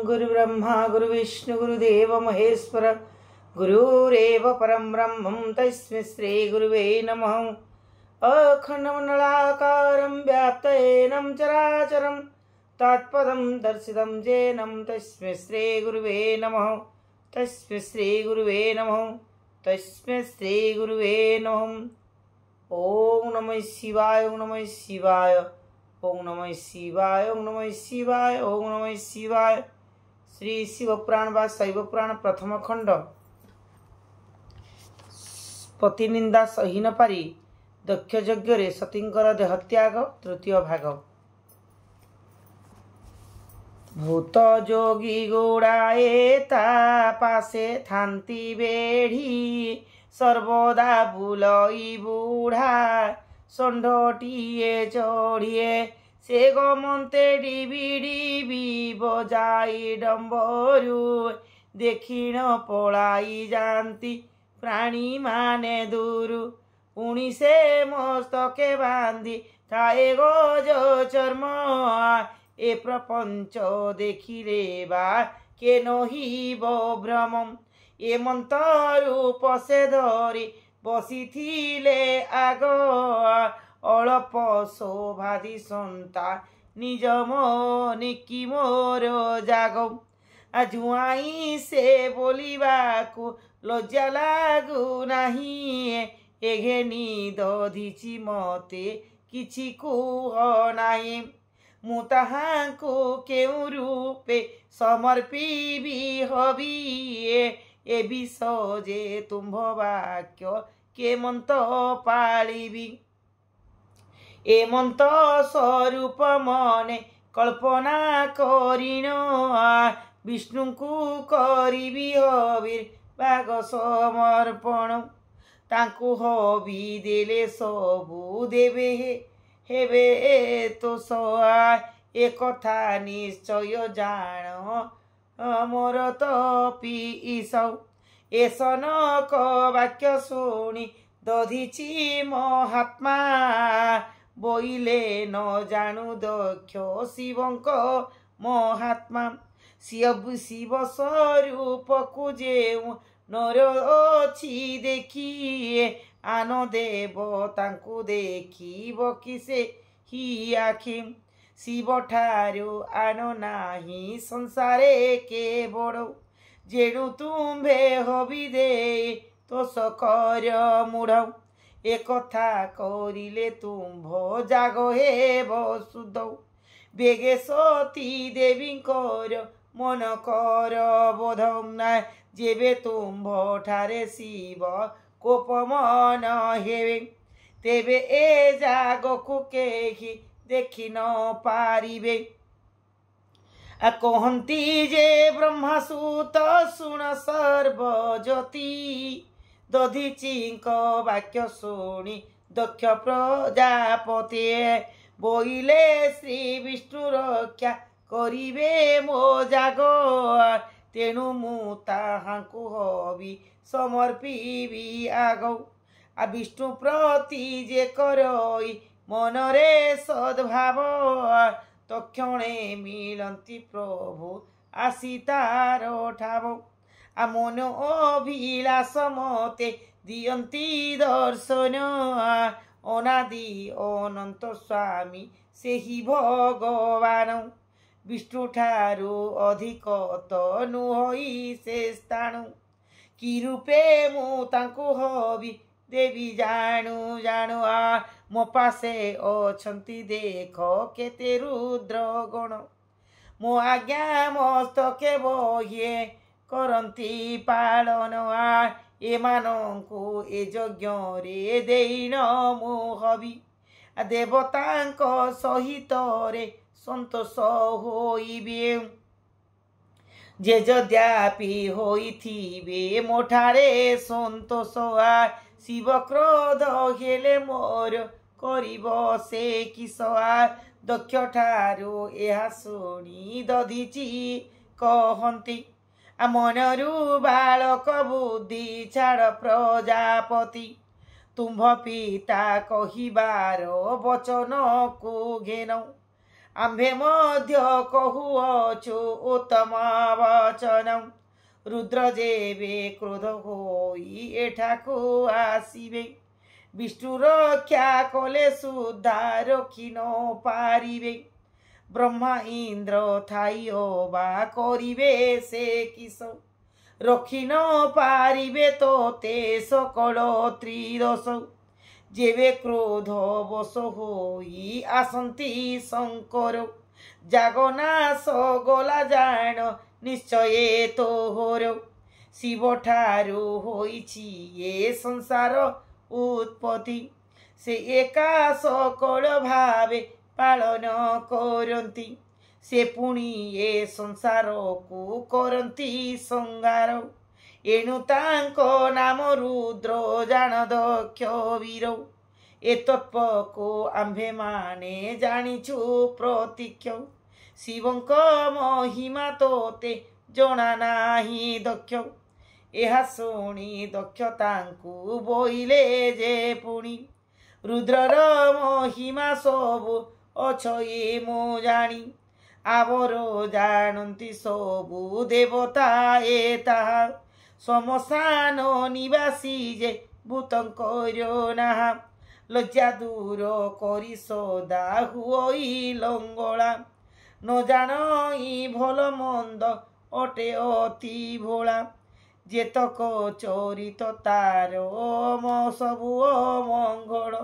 गुरुब्रह्मा गुरुविष्णु गुरुदेव महेश्वर गुरुरेव परं ब्रह्मं तस्मै श्री गुरुवे नमः। अखण्डमण्डलाकारं व्याप्तयेनं चराचरं तत्पदं दर्शितं येनं तस्मै श्री गुरुवे नमः। तस्मै श्री गुरुवे नमः। तस्मै श्री गुरुवे नमः। ओम नमः शिवाय। ओम नमः शिवाय। ओम नमः शिवाय। ओम नमः शिवाय। ओम नमः शिवाय। श्री शिवपुराण व शैवपुराण प्रथम खंड पतिनिंदा सही न पारी दक्ष यज्ञ सतींकर देहत्याग तृतीय भाग। भूत जोगी गोड़ाए ता पासे थांती बेढ़ी सर्वदा बुलई बुढ़ा षंढटिए चढ़िए से गमते डिबी डिबी बजाई डम्बरू देखिण पलाई जाती प्राणी माने दूरु पुणी से मस्तके बांधी थाए गज चर्म ए प्रपंच देखिले बा के नहिब भ्रम ए मंत्ररूप से धरी बसिथिले आग अल्प शोभादि सन्ता निज मनिकी मोर जाग जुआई से बोलिबाकु लज्जा लागु नाही एघेनी दधिछि मते किछि कुह नाही मु ताहांकु केउ रूपे समर्पिबी हबी ए विषजे तुम्भ वाक्य के मंत पालिबी ए मंत स्वरूप मने कल्पना करिण विष्णु को करिबी हबीर बाग समर्पण तांकु हबी देले सबु देवे हेबे तो सआ ए कथा निश्चय जान मोर तपी ईसौ ए सनक वाक्य शुणी दधिछि महात्मा बोइले न जानु दक्ष शिवंक महात्मा शिव स्वरूप को जेउ नर अछि देखिए आन देव तांकु देखिब किसे ही आखि शिव ठारू आन नाही संसारे के बड़ जेणु तुम्भे हबि दे तो सकर मूढ़ ए कथा करिले तुम्भ जाग हेब शुद्ध बेगे सती देवींकर मन कर बोध जेबे तुम्भ ठारे शिव कोपमन हेबे तेबे ए जागकु केहि देखि न पारिबे कहती जे ब्रह्मासूत शुण सर्वज्योति दधिचिंक वाक्य शुणी दक्ष प्रजापति बोइले श्री विष्णु रक्षा करिबे मो जाग तेणु मु ताहांकु हबी समर्पिबी आग आ विष्णु प्रति जे करई मनरे सद्भाव तक्षणे मिलंती प्रभु आसीतार ठाव आ मन अभिलाष मते दियंती दर्शन अनादि अनंत स्वामी सेहि भगवान विष्णु ठारू अधिक तनु होई से स्थाणु कि रूपे मु तांकु हबी देवी जाणु जाणु मो पासे अछंती देख केते रुद्र गण मो आज्ञा मस्तके बहिए करंती पालन एमानंकु ए यज्ञ रे देइन मु हबी देवतांक सहित रे संतोष होइबे जे यद्यापि होइथिबे मोठारे संतोष शिव क्रोध हेले मोर करिब से किस दक्ष ठारू एहा शुणी दधिछि कहंती मनरु बालक बुद्धि छाड़ प्रजापति तुम्भ पिता कहिबार वचन को घेनौ आम्भे मध्य कहुअछु उत्तम वचन रुद्र जेबे क्रोध होई एठाकु आसिबे विष्णु रक्षा कले सुद्धा रखि न पारिबे ब्रह्मा इंद्र थाइओ बा करिबे से किस रखि न पारिबे तोते सकल त्रिदोष जेबे क्रोध बश होई आसंती शंकर जागनाश गला जान निश्चय तोहर शिव ठारू होइछि ये संसार उत्पत्ति से एका सकल भावे पालन करती से पुणी ये संसार को करती संगार एणु तांको नाम रुद्र जान दक्ष वीर ए तत्व को आम्भे माने जानिछु प्रतीक्ष शिवंक महिमा तोते जणा नाही दक्ष एहा शुणी दक्ष तांकु बोइले जे पुणी रुद्रर महिमा सबु अछये मु जानी आवरो जानती सबु देवता ए ताहा समसान निवासी जे भूतंकर नाहा लज्जा दूर करी सदा हुई लंगला न जानी भल मंद अटे अति भोला जेतक चरित तार सबु मंगल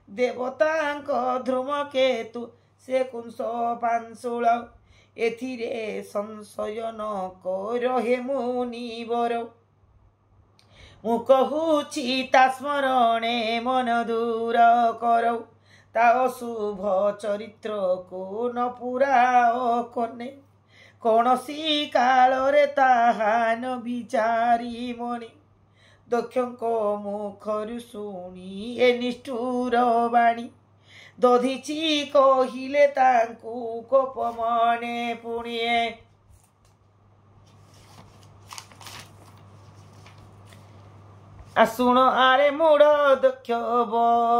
देवतांक ध्रुमकेतु से कुंस पांशुल एथिरे संशय न करहे मुनिवर मु कहूछि ता स्मरणे मन दूर करौ ता अशुभ चरित्र को न पुराओ कने कौनसी कालरे ताहा न विचारी मणि दक्षको मुखरु शुणी ए निष्ठुर बाणी दधिची कहिले तांकु कोप मने पुणिए आसुण आरे मूढ़ दक्ष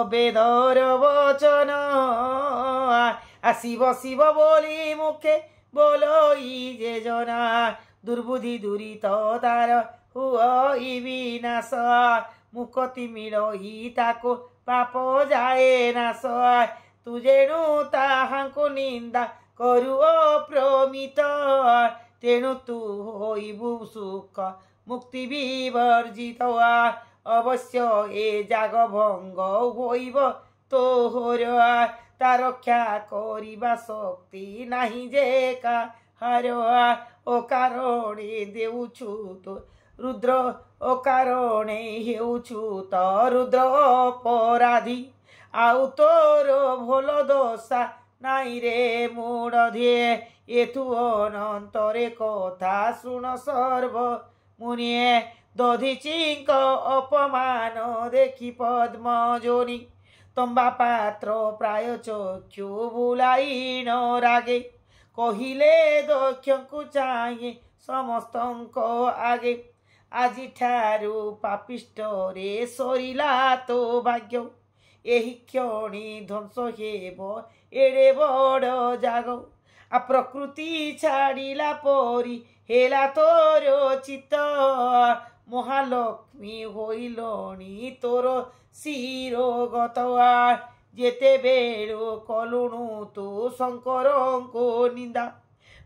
बेदर वचन आसिब शिव बोली मुखे बोलोई जे जना दुर्बुद्धि दूरित तार हुई विनाश मुकति मिलई ताको पाप जाए नाश तुजेणु ताहांको निंदा करु अप्रमित तेणु तू होइबु सुख मुक्ति विवर्जित अवश्य ए जाग भंग होइब तोहर ता रक्षा करिबा शक्ति नाही जे काहार ओ कारणे देउछु तो रुद्र ओ कारणे हेउछु तो रुद्र अपराधी आउ तोर भोल दोषा नाई रे मूढ़ एथु अनंतरे कथा शुण सर्व मुनिए दधिचिंक अपमान देखि पद्म जोनि तंबा पात्र प्राय चक्षु बुलाई न रागे कहिले दक्षको चाहिए समस्तंक आगे आजि ठारू पापिष्ट रे सरिला तो भाग्य एही क्षणी ध्वंस हेब एड़े बड़ जाग आ प्रकृति छाड़िला परी हेला तोर चित्त महालक्ष्मी होइलणी तोर शिरोगत जेते बेलु कलुणु तू शंकर को निंदा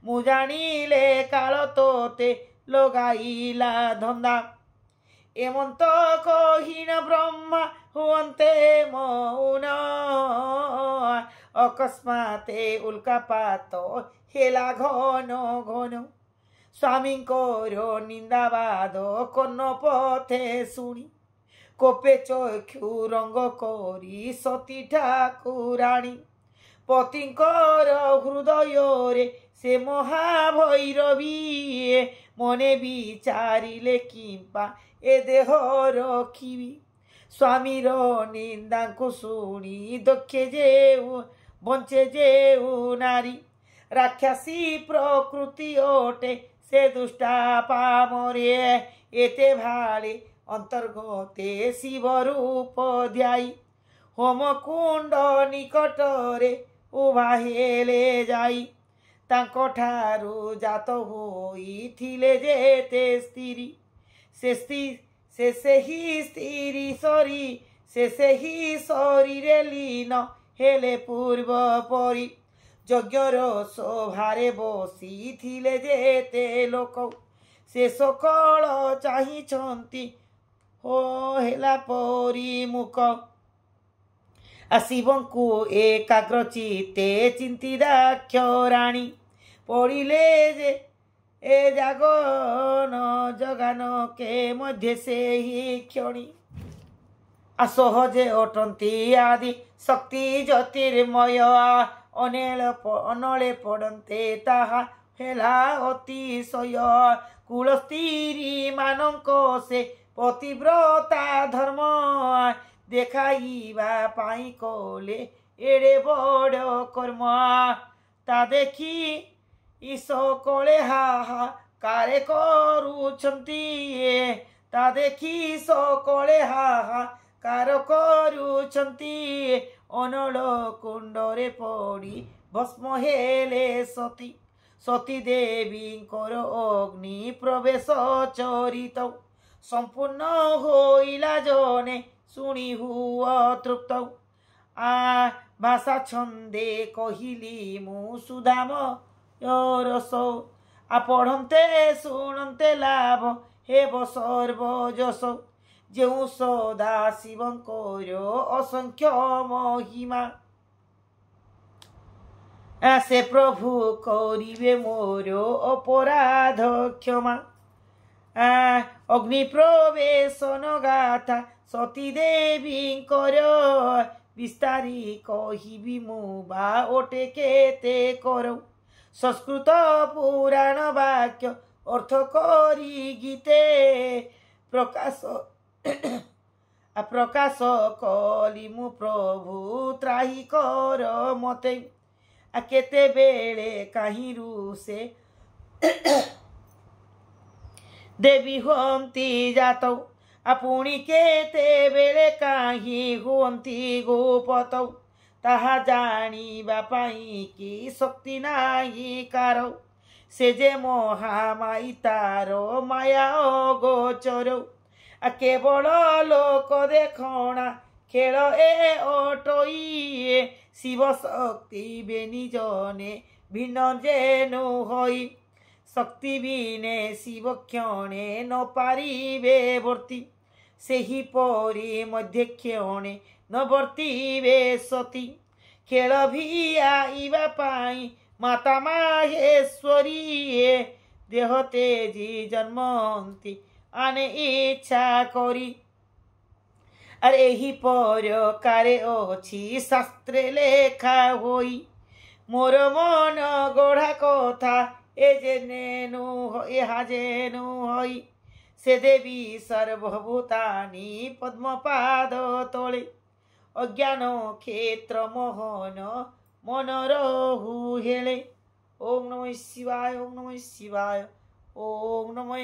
मु जानिले काल तोते लगाइला धंदा एमंत कहीन ब्रह्मा हुअन्ते मौन अकस्माते उल्कापात हेला घन घन स्वामी निंदाबाद कन्न पथे शुणी कोपे चक्षु रंग करी सती ठाकुराणी पतिंकर हृदय रे से महाभैरवी मने विचारिले किंपा ए देह रखिबी स्वामीर निंदा को शुणी दक्षे जेउ बंचे जेउ नारी राक्षसी प्रकृति ओटे से दुष्टा पामरे एते भाले अंतर्गते शिव रूप ध्याई होम कुंड निकटरे ଉଭା ହେଲେ ଯାଇ ତାଙ୍କଠାରୁ ଜାତ ହୋଇଥିଲେ ଯେତେ ସ୍ତ୍ରୀ ସେ ସେହି ସ୍ତ୍ରୀ ସେ ସେହି ଶରୀରେ ଲୀନ ହେଲେ ପୂର୍ବ ପରି ଯଜ୍ଞର ଶୋଭାରେ ବସିଥିଲେ ଯେତେ ଲୋକ ସେ ସକଳ ଚାହିଁଛନ୍ତି ହେଲା ପରିମୁଖ ଶିବଙ୍କୁ ଏକାଗ୍ର ଚିତ୍ତେ ଚିନ୍ତି ଦାକ୍ଷ ରାଣୀ ପଡ଼ିଲେ ଯେ ଏ ଜଗାନ କେ ମଧ୍ୟ ସେହି କ୍ଷଣି ସହଜେ ଅଟନ୍ତି ଆଦି ଶକ୍ତି ଜ୍ୟୋତିର୍ମୟ ଅନଳେ ପଡ଼ନ୍ତେ ତାହା ହେଲା ଅତିଶୟ କୁଳ ସ୍ତ୍ରୀ ମାନଙ୍କ ସେ ପତିବ୍ରତା ଧର୍ମ ଦେଖାଇବା ପାଇଁ କଲେ ଏଡ଼େ ବଡ଼ କର୍ମ ତା ଦେଖି সকলে হাহাকারে କରୁଛନ୍ତି ତା ଦେଖି সকলে ହାହାକାର କରୁଛନ୍ତି ଅନଳ କୁଣ୍ଡରେ ପଡ଼ି ଭସ୍ମ ହେଲେ ସତୀ ଦେବୀଙ୍କର ଅଗ୍ନି ପ୍ରବେଶ ଚରିତ ସମ୍ପୂର୍ଣ୍ଣ ହୋଇଲା ଜନେ ଶୁଣି ହୁଅ ତୃପ୍ତ ଭାଷା ଛନ୍ଦେ କହିଲି ମୁଁ ସୁଦାମ ରସ ପଢ଼ନ୍ତେ ଶୁଣନ୍ତେ ଲାଭ ହେବ ସର୍ବଯଶ ଯେଉଁ ସଦା ଶିବଙ୍କର ଅସଂଖ୍ୟ ମହିମା ସେ ପ୍ରଭୁ କରିବେ ମୋର ଅପରାଧ କ୍ଷମା ଅଗ୍ନି ପ୍ରବେଶନ ଗାଥା ସତୀ ଦେବୀଙ୍କର ବିସ୍ତାରି କହିବି ମୁଁ ବା ଓଟେ କେତେ କର ସଂସ୍କୃତ ପୁରାଣ ବାକ୍ୟ ଅର୍ଥ କରି ଗୀତେ ପ୍ରକାଶ କଲି ମୁଁ ପ୍ରଭୁ ତ୍ରାହି କର ମତେ କେତେବେଳେ କାହିଁରୁ ସେ ଦେବୀ ହୁଅନ୍ତି ଜାତ ପୁଣି କେତେବେଳେ କାହିଁ ହୁଅନ୍ତି ଗୋପତ ତାହା ଜାଣିବା ପାଇଁ କି ଶକ୍ତି ନାହିଁ କାର ସେ ଯେ ମହାମାଇ ତାର ମାୟା ଅଗୋଚର କେବଳ ଲୋକ ଦେଖଣା ଖେଳ ଏ ଅଟଇ ଶିବ ଶକ୍ତି ବେନି ଜନେ ଭିନ୍ନ ଯେନୁ ହୋଇ ଶକ୍ତି ବିନେ ଶିବ କ୍ଷଣେ ନ ପାରିବେ ବର୍ତ୍ତି ସେହିପରି ମଧ୍ୟ କ୍ଷଣେ ନ ବର୍ତ୍ତିବେ ସତୀ ଖେଳ ଭିଆଇବା ପାଇଁ ମାତା ମାହେଶ୍ୱରୀ ଦେହ ତେଜି ଜନ୍ମନ୍ତି ଆନେ ଇଚ୍ଛା କରି ଆରେ ଏହି ପ୍ରକାରେ ଅଛି ଶାସ୍ତ୍ରେ ଲେଖା ହୋଇ ମୋର ମନ ଗଢ଼ା କଥା ଏହା ଯେନୁ ହୋଇ ସେ ଦେବୀ ସର୍ବଭୂତାନି ପଦ୍ମପାଦ ତଳେ ଅଜ୍ଞାନ କ୍ଷେତ୍ର ମୋହନ ମନରହୁ ହେଳେ ଓಂ ନମଃ ଶିବାୟ ଓಂ ନମଃ ଶିବାୟ ଓಂ ନମଃ